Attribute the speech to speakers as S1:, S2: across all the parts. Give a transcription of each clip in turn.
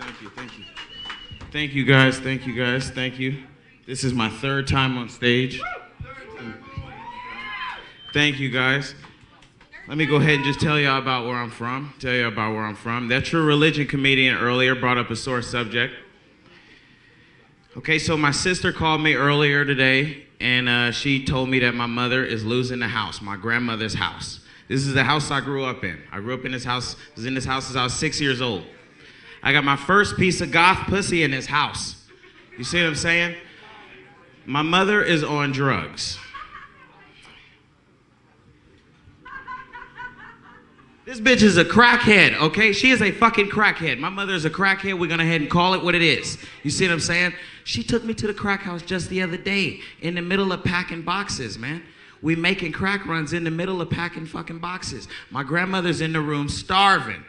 S1: Thank you, thank you. Thank you guys, thank you guys, thank you. This is my third time on stage. Thank you guys. Let me go ahead and just tell y'all about where I'm from. That True Religion comedian earlier brought up a sore subject. Okay, so my sister called me earlier today, and she told me that my mother is losing the house, my grandmother's house. This is the house I grew up in. I grew up in this house, was in this house since I was 6 years old. I got my first piece of goth pussy in this house. You see what I'm saying? My mother is on drugs. This bitch is a crackhead, okay? She is a fucking crackhead. My mother is a crackhead. We're gonna head and call it what it is. You see what I'm saying? She took me to the crack house just the other day in the middle of packing boxes, man. We making crack runs in the middle of packing fucking boxes. My grandmother's in the room starving.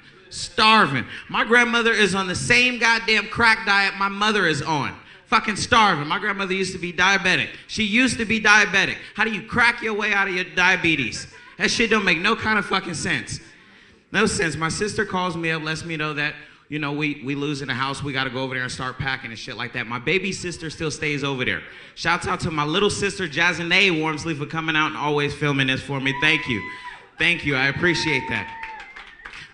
S1: My grandmother is on the same goddamn crack diet my mother is on. Fucking starving. My grandmother used to be diabetic. She used to be diabetic. How do you crack your way out of your diabetes? That shit don't make no kind of fucking sense. No sense. My sister calls me up, lets me know that, you know, we losing the house. We got to go over there and start packing and shit like that. My baby sister still stays over there. Shouts out to my little sister, Jazanae Warmsley, for coming out and always filming this for me. Thank you. Thank you. I appreciate that.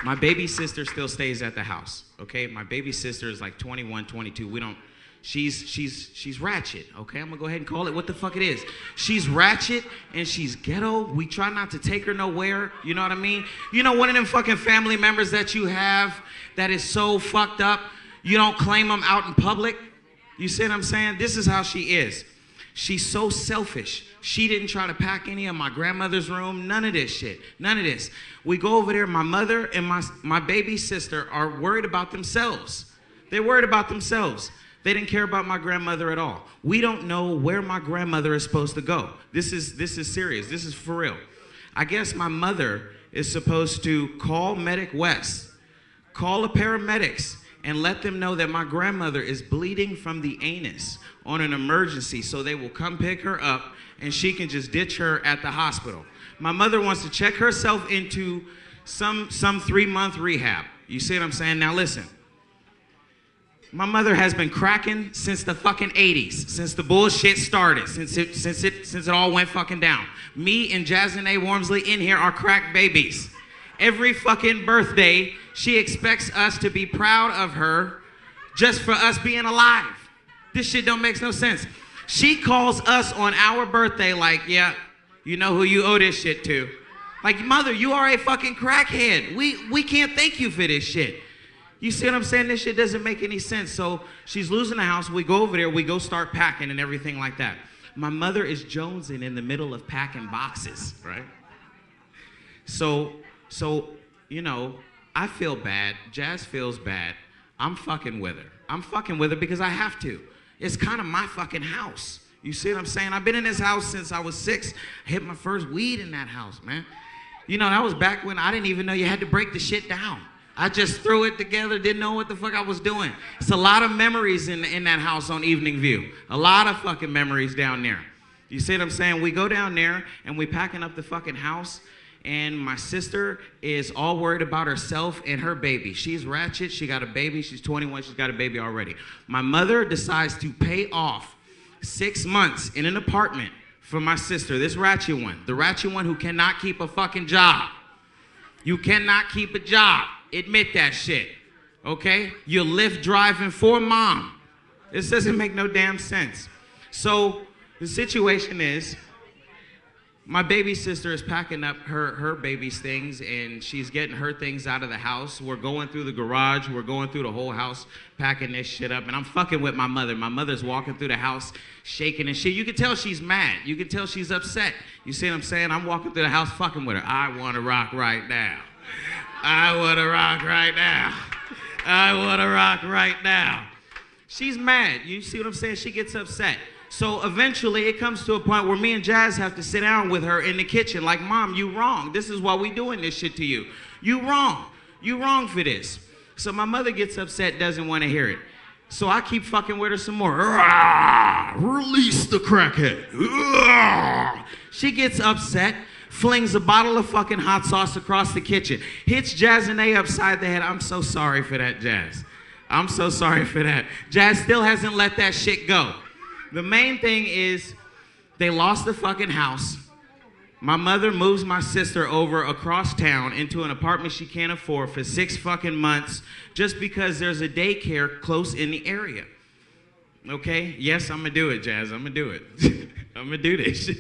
S1: My baby sister still stays at the house, okay? My baby sister is like 21, 22. We don't, she's ratchet, okay? I'm gonna go ahead and call it what the fuck it is. She's ratchet and she's ghetto. We try not to take her nowhere, you know what I mean? You know, one of them fucking family members that you have that is so fucked up, you don't claim them out in public? You see what I'm saying? This is how she is. She's so selfish. She didn't try to pack any of my grandmother's room. None of this shit. None of this. We go over there. My mother and my baby sister are worried about themselves. They're worried about themselves. They didn't care about my grandmother at all. We don't know where my grandmother is supposed to go. This is serious. This is for real. I guess my mother is supposed to call Medic West, call the paramedics, and let them know that my grandmother is bleeding from the anus on an emergency, so they will come pick her up and she can just ditch her at the hospital. My mother wants to check herself into some 3-month rehab. You see what I'm saying? Now listen, my mother has been cracking since the fucking 80s, since the bullshit started, since it all went fucking down. Me and Jazanae Warmsley in here are crack babies. Every fucking birthday, she expects us to be proud of her just for us being alive. This shit don't make no sense. She calls us on our birthday like, yeah, you know who you owe this shit to. Like, mother, you are a fucking crackhead. We can't thank you for this shit. You see what I'm saying? This shit doesn't make any sense. So she's losing the house. We go over there. We go start packing and everything like that. My mother is jonesing in the middle of packing boxes, right? So, you know, I feel bad. Jazz feels bad. I'm fucking with her. I'm fucking with her because I have to. It's kind of my fucking house. You see what I'm saying? I've been in this house since I was 6. I hit my first weed in that house, man. You know, that was back when I didn't even know you had to break the shit down. I just threw it together, didn't know what the fuck I was doing. It's a lot of memories in that house on Evening View. A lot of fucking memories down there. You see what I'm saying? We go down there and we packing up the fucking house, and my sister is all worried about herself and her baby. She's ratchet. She got a baby. She's 21. She's got a baby already. My mother decides to pay off 6 months in an apartment for my sister, this ratchet one. The ratchet one who cannot keep a fucking job. You cannot keep a job. Admit that shit, okay? You're Lyft driving for mom. This doesn't make no damn sense. So the situation is, my baby sister is packing up her baby's things, and she's getting her things out of the house. We're going through the garage. We're going through the whole house, packing this shit up. And I'm fucking with my mother. My mother's walking through the house, shaking and shit. You can tell she's mad. You can tell she's upset. You see what I'm saying? I'm walking through the house fucking with her. I want to rock right now. I want to rock right now. I want to rock right now. She's mad. You see what I'm saying? She gets upset. So eventually it comes to a point where me and Jazz have to sit down with her in the kitchen like, Mom, you wrong. This is why we doing this shit to you. You wrong. You wrong for this. So my mother gets upset, doesn't want to hear it. So I keep fucking with her some more. Release the crackhead. She gets upset, flings a bottle of fucking hot sauce across the kitchen, hits Jazanae upside the head. I'm so sorry for that, Jazz. I'm so sorry for that. Jazz still hasn't let that shit go. The main thing is they lost the fucking house. My mother moves my sister over across town into an apartment she can't afford for 6 fucking months just because there's a daycare close in the area. Okay? Yes, I'm gonna do it, Jazz. I'm gonna do it. I'm gonna do this.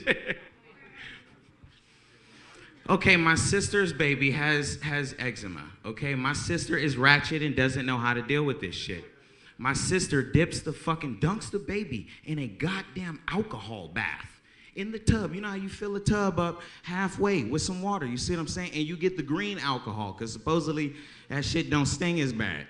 S1: Okay, my sister's baby has eczema. Okay, my sister is ratchet and doesn't know how to deal with this shit. My sister dunks the baby in a goddamn alcohol bath. In the tub. You know how you fill the tub up halfway with some water. You see what I'm saying? And you get the green alcohol, because supposedly that shit don't sting as bad.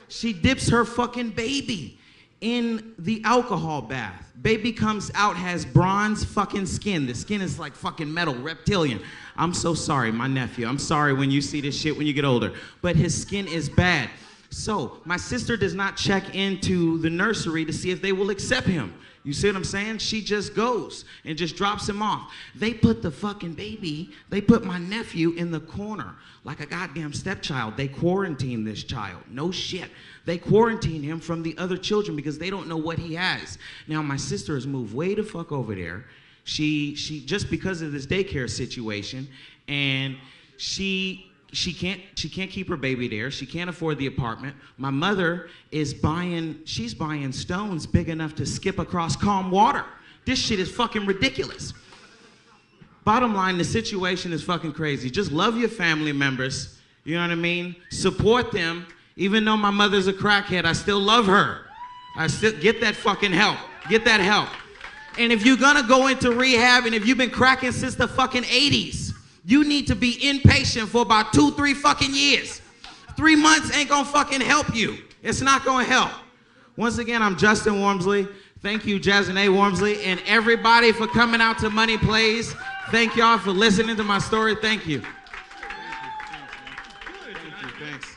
S1: She dips her fucking baby in the alcohol bath. Baby comes out, has bronze fucking skin. The skin is like fucking metal, reptilian. I'm so sorry, my nephew. I'm sorry when you see this shit when you get older. But his skin is bad. So my sister does not check into the nursery to see if they will accept him. You see what I'm saying? She just goes and just drops him off. They put my nephew in the corner like a goddamn stepchild. They quarantine this child. No shit. They quarantine him from the other children because they don't know what he has. Now, my sister has moved way the fuck over there. She just because of this daycare situation, and she can't keep her baby there. She can't afford the apartment. My mother is buying stones big enough to skip across calm water. This shit is fucking ridiculous. Bottom line, the situation is fucking crazy. Just love your family members. You know what I mean? Support them. Even though my mother's a crackhead, I still love her. I still get that fucking help. Get that help. And if you're gonna go into rehab and if you've been cracking since the fucking 80s, you need to be inpatient for about 2-3 fucking years. 3 months ain't gonna fucking help you. It's not gonna help. Once again, I'm Justin Wormsley. Thank you, Jasmine Wormsley, and everybody for coming out to Money Plays. Thank y'all for listening to my story. Thank you. Thank you. Thanks.